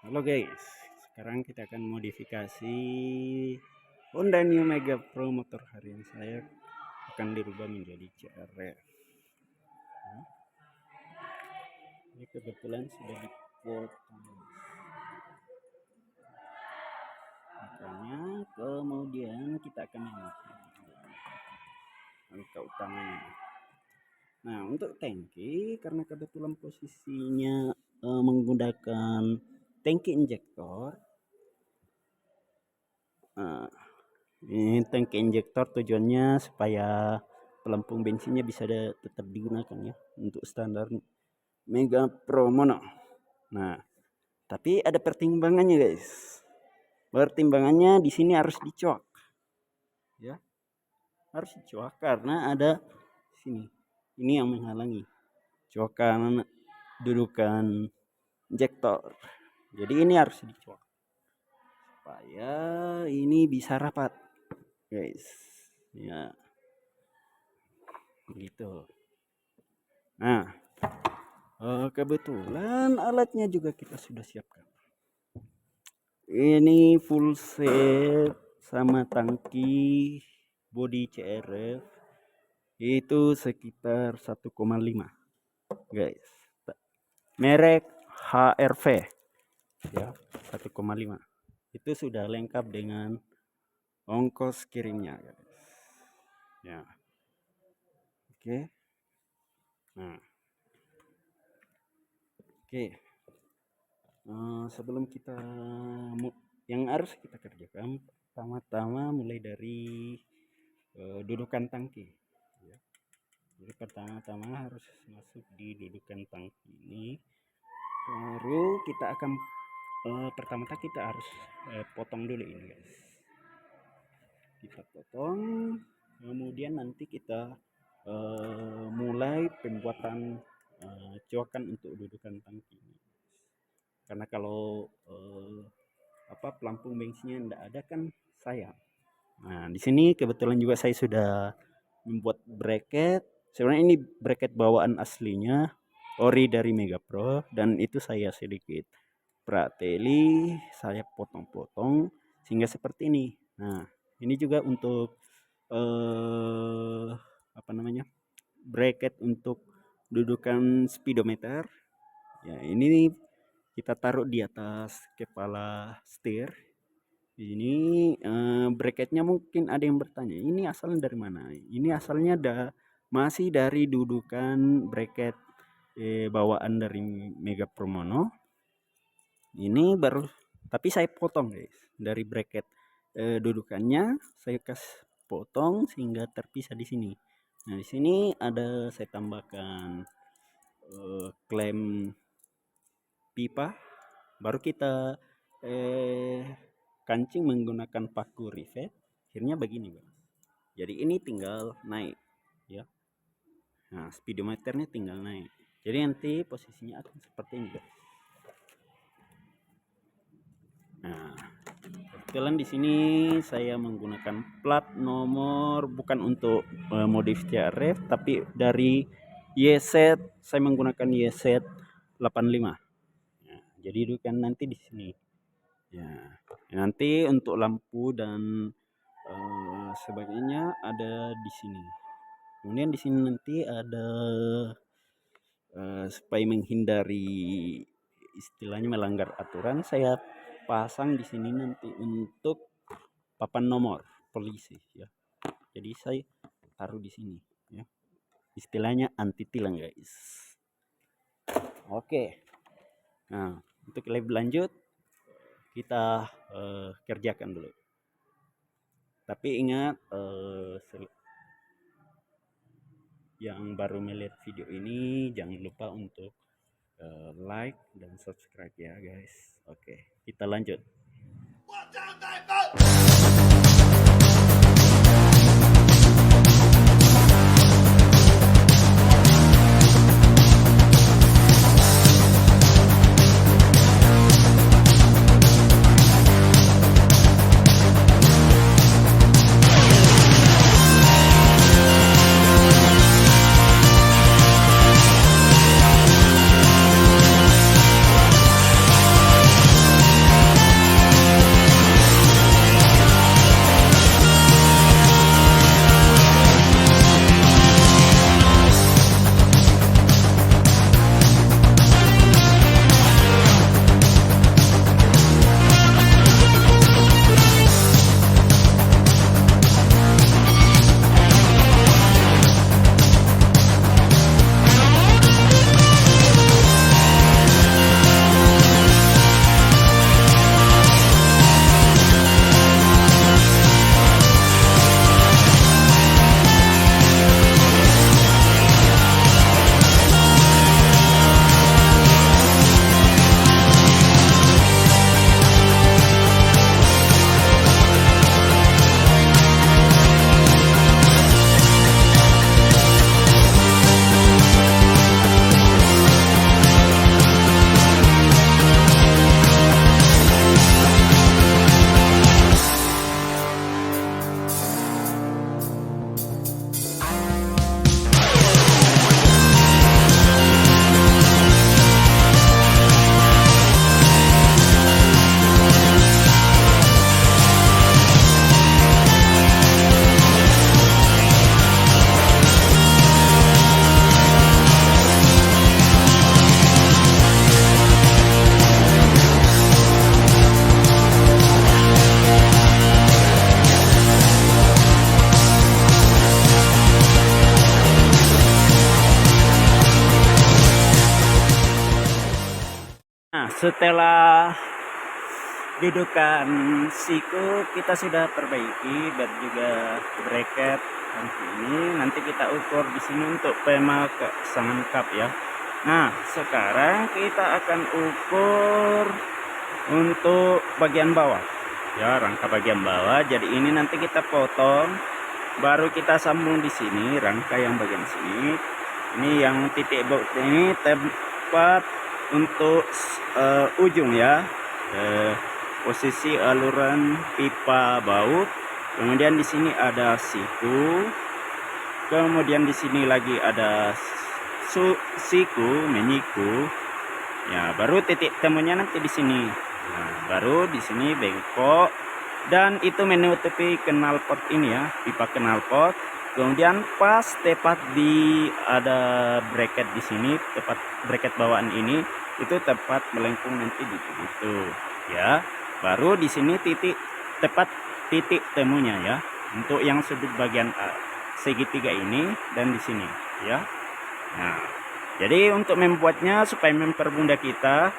Halo guys, sekarang kita akan modifikasi Honda New Mega Pro. Motor harian saya akan dirubah menjadi CRF. Ini kebetulan sudah dipotong, makanya kemudian kita akan angka utamanya. Nah, untuk tangki, karena kebetulan posisinya menggunakan tangki injektor. Nah, ini tangki injektor tujuannya supaya pelampung bensinnya bisa tetap digunakan ya untuk standar Mega Pro Mono. Nah, tapi ada pertimbangannya guys. Pertimbangannya di sini harus dicoak, ya, harus dicoak karena ada sini. Ini yang menghalangi coakan dudukan injektor. Jadi ini harus dicoak supaya ini bisa rapat, guys. Ya, gitu. Nah, kebetulan alatnya juga kita sudah siapkan. Ini full set sama tangki body CRF itu sekitar 1,5 guys, merek HRV ya, 1,5 itu sudah lengkap dengan ongkos kirimnya guys ya. Oke. Nah, oke. Sebelum kita yang harus kita kerjakan pertama-tama mulai dari dudukan tangki ya. Jadi pertama-tama harus masuk di dudukan tangki ini, baru kita akan pertama-tama kita harus potong dulu ini guys. Kita potong, kemudian nanti kita mulai pembuatan coakan untuk dudukan tangki ini. Karena kalau pelampung bensinnya tidak ada kan sayang. Nah, di sini kebetulan juga saya sudah membuat bracket. Sebenarnya ini bracket bawaan aslinya, ori dari Mega Pro, dan itu saya sedikit prateli, saya potong-potong sehingga seperti ini. Nah, ini juga untuk bracket untuk dudukan speedometer. Ya, ini kita taruh di atas kepala setir. Ini bracketnya mungkin ada yang bertanya, ini asalnya dari mana? Ini asalnya masih dari dudukan bracket bawaan dari Mega Pro Mono. Ini baru, tapi saya potong guys dari bracket dudukannya, saya kasih potong sehingga terpisah di sini. Nah, di sini ada saya tambahkan klem pipa, baru kita kancing menggunakan paku rivet. Akhirnya begini bang. Jadi ini tinggal naik ya. Nah, speedometernya tinggal naik. Jadi nanti posisinya akan seperti ini guys. Nah, kebetulan di sini saya menggunakan plat nomor bukan untuk modif CRF, tapi dari YZ saya menggunakan YZ 85. Jadi dudukan nanti di sini. Ya, nanti untuk lampu dan sebagainya ada di sini. Kemudian di sini nanti ada supaya menghindari istilahnya melanggar aturan, saya pasang di sini nanti untuk papan nomor polisi ya. Jadi saya taruh di sini ya. Istilahnya anti tilang guys. Oke. Nah, untuk lebih lanjut kita kerjakan dulu. Tapi ingat yang baru melihat video ini jangan lupa untuk like dan subscribe ya guys. Oke, kita lanjut. setelah dudukan siku kita sudah perbaiki dan juga bracket nanti ini kita ukur di sini untuk pemasangan kap ya. Nah, sekarang kita akan ukur untuk bagian bawah ya, rangka bagian bawah. Jadi ini nanti kita potong, baru kita sambung di sini rangka yang bagian sini. Ini yang titik baut ini tepat untuk ujung ya, posisi aluran pipa baut. Kemudian di sini ada siku, kemudian di sini lagi ada siku menyiku ya, baru titik temunya nanti di sini. Nah, baru di sini bengkok dan itu menutupi knalpot ini ya, pipa knalpot. Kemudian pas tepat di ada bracket di sini, tepat bracket bawaan ini itu tepat melengkung nanti di situ ya. Baru di sini tepat titik temunya ya, untuk yang sudut bagian segitiga ini dan di sini ya. Nah, jadi untuk membuatnya supaya mempermudah kita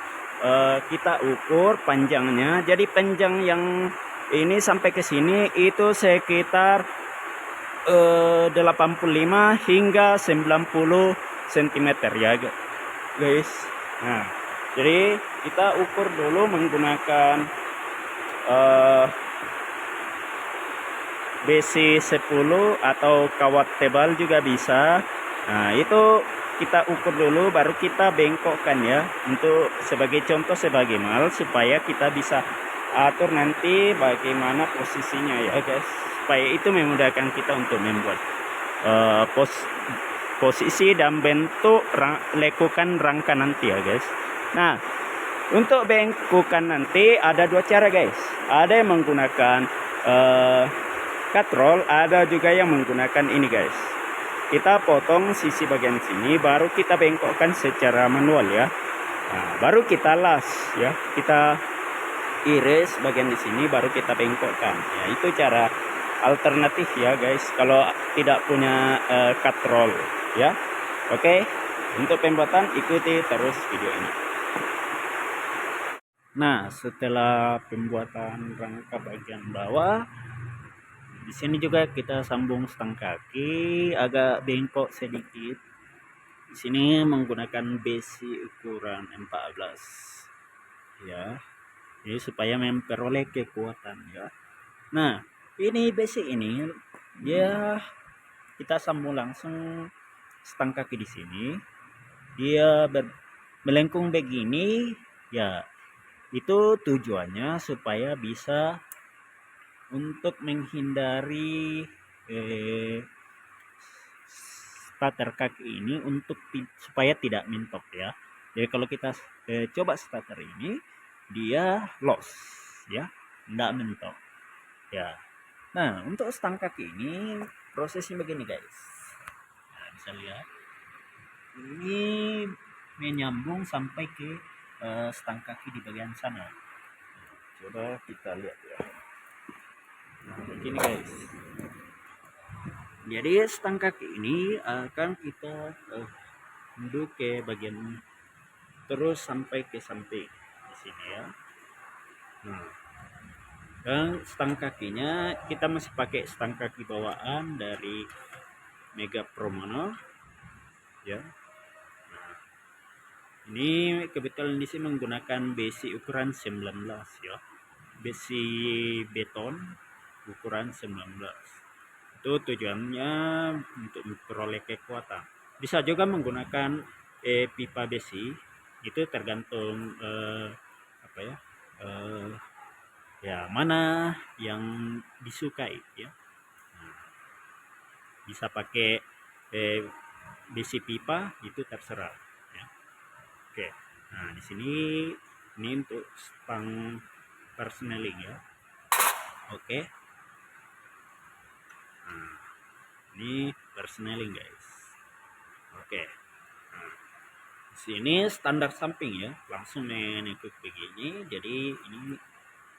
ukur panjangnya. Jadi panjang yang ini sampai ke sini itu sekitar 85 hingga 90 cm ya guys. Nah, jadi kita ukur dulu menggunakan besi 10 atau kawat tebal juga bisa. Nah, itu kita ukur dulu baru kita bengkokkan ya, untuk sebagai contoh, sebagai mal, supaya kita bisa atur nanti bagaimana posisinya ya guys, supaya itu memudahkan kita untuk membuat posisi dan bentuk lekukan rangka nanti ya guys. Nah, untuk bengkukan nanti ada dua cara guys, ada yang menggunakan katrol, ada juga yang menggunakan ini guys. Kita potong sisi bagian sini, baru kita bengkokkan secara manual ya. Nah, baru kita las ya, kita iris bagian di sini, baru kita bengkokkan ya. Itu cara alternatif ya guys, kalau tidak punya katrol ya. Oke, untuk pembuatan ikuti terus video ini. Nah, setelah pembuatan rangka bagian bawah, di sini juga kita sambung stang kaki, agak bengkok sedikit. Di sini menggunakan besi ukuran 14 ya. Jadi supaya memperoleh kekuatan ya. Nah, ini besi ini dia kita sambung langsung stang kaki di sini. Dia melengkung begini ya. Itu tujuannya supaya bisa untuk menghindari starter kaki ini untuk supaya tidak mentok ya. Jadi kalau kita coba starter ini, dia loss ya, tidak mentok ya. Nah, untuk stang kaki ini prosesnya begini guys. Nah, bisa lihat ini menyambung sampai ke stang kaki di bagian sana. Coba kita lihat ya. Nah, begini guys. Jadi stang kaki ini akan kita tunduk ke bagian terus sampai ke samping di sini ya. Nah, dan stang kakinya kita masih pakai stang kaki bawaan dari Mega Promono ya. Nah, ini kebetulan di sini menggunakan besi ukuran 19 ya, besi beton ukuran 19. Itu tujuannya untuk memperoleh kekuatan. Bisa juga menggunakan pipa besi, itu tergantung apa ya, ya mana yang disukai ya. Nah, bisa pakai besi pipa, itu terserah ya. Oke, nah di sini ini untuk stang persneling ya. Oke. Nah, ini persneling guys. Oke. Nah, di sini standar samping ya, langsung menekuk begini. Jadi ini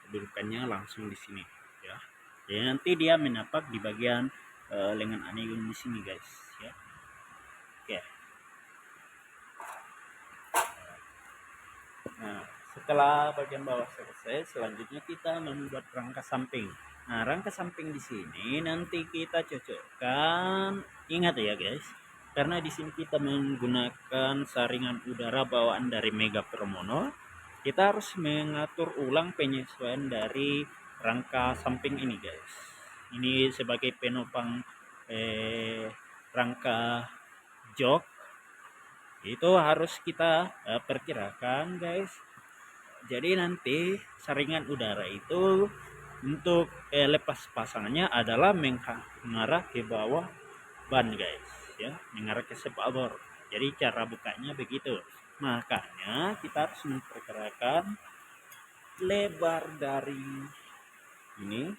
kedudukannya langsung di sini ya. Jadi nanti dia menapak di bagian lengan aniung di sini guys ya. Oke. Nah, setelah bagian bawah selesai, selanjutnya kita membuat rangka samping. Nah, rangka samping di sini nanti kita cocokkan. Ingat ya guys, karena di sini kita menggunakan saringan udara bawaan dari Mega Promono, kita harus mengatur ulang penyesuaian dari rangka samping ini guys. Ini sebagai penopang rangka jok, itu harus kita perkirakan guys. Jadi nanti saringan udara itu untuk lepas pasangannya adalah mengarah ke bawah ban guys, ya, mengarah ke spakbor. Jadi cara bukanya begitu. Makanya kita harus memperkirakan lebar dari ini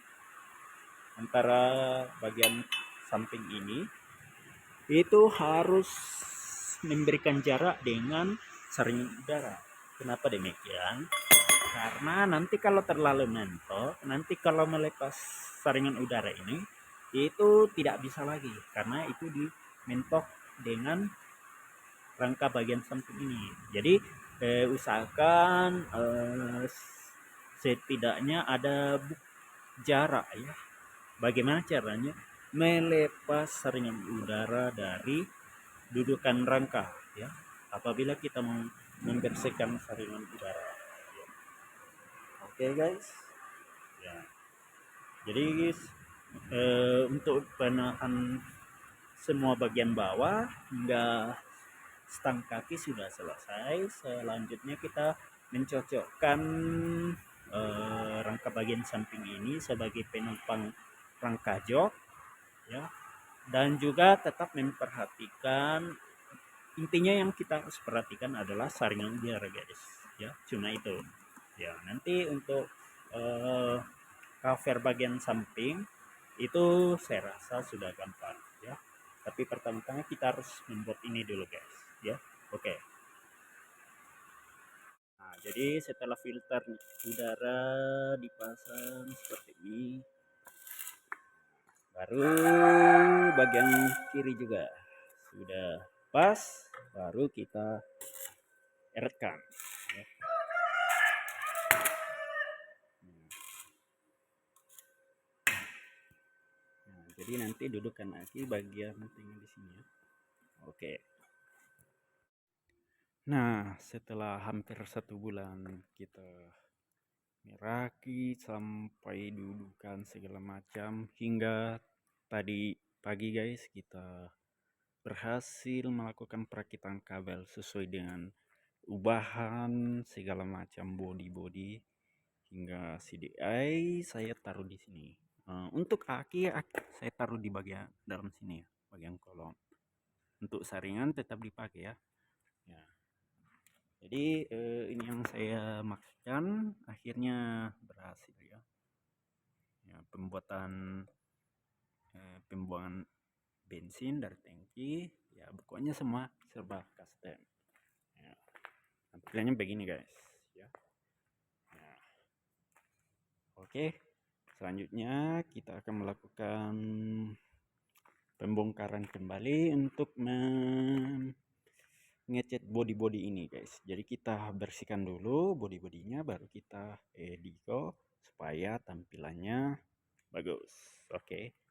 antara bagian samping ini itu harus memberikan jarak dengan saringan udara. Kenapa demikian? Karena nanti kalau terlalu mentok, nanti kalau melepas saringan udara ini itu tidak bisa lagi, karena itu dimentok dengan rangka bagian samping ini. Jadi usahakan setidaknya ada jarak ya. Bagaimana caranya melepas saringan udara dari dudukan rangka ya, apabila kita mau membersihkan saringan udara. Oke guys, ya. Jadi guys, untuk penahan semua bagian bawah hingga stang kaki sudah selesai. Selanjutnya kita mencocokkan rangka bagian samping ini sebagai penopang rangka jok ya, dan juga tetap memperhatikan, intinya yang kita harus perhatikan adalah saringan udara guys ya, cuma itu ya. Nanti untuk cover bagian samping itu saya rasa sudah gampang ya, tapi pertama-tama kita harus membuat ini dulu guys ya. Oke. Nah, jadi setelah filter udara dipasang seperti ini, baru bagian kiri juga sudah pas, baru kita eretkan ya. Nah, jadi nanti dudukan aki bagian pentingnya di sini ya. Oke. Nah, setelah hampir 1 bulan kita merakit sampai dudukan segala macam, hingga tadi pagi guys kita berhasil melakukan perakitan kabel sesuai dengan ubahan segala macam body hingga CDI saya taruh di sini. Untuk aki saya taruh di bagian dalam sini ya, bagian kolong. Untuk saringan tetap dipakai ya. Ya. Jadi ini yang saya maksudkan, akhirnya berhasil ya. Ya, pembuatan pembuangan bensin dari tangki ya, pokoknya semua serba custom ya. Tampilannya begini guys ya. Ya. Oke, selanjutnya kita akan melakukan pembongkaran kembali untuk ngecat body ini guys. Jadi kita bersihkan dulu body-bodinya, baru kita ediko supaya tampilannya bagus. Oke.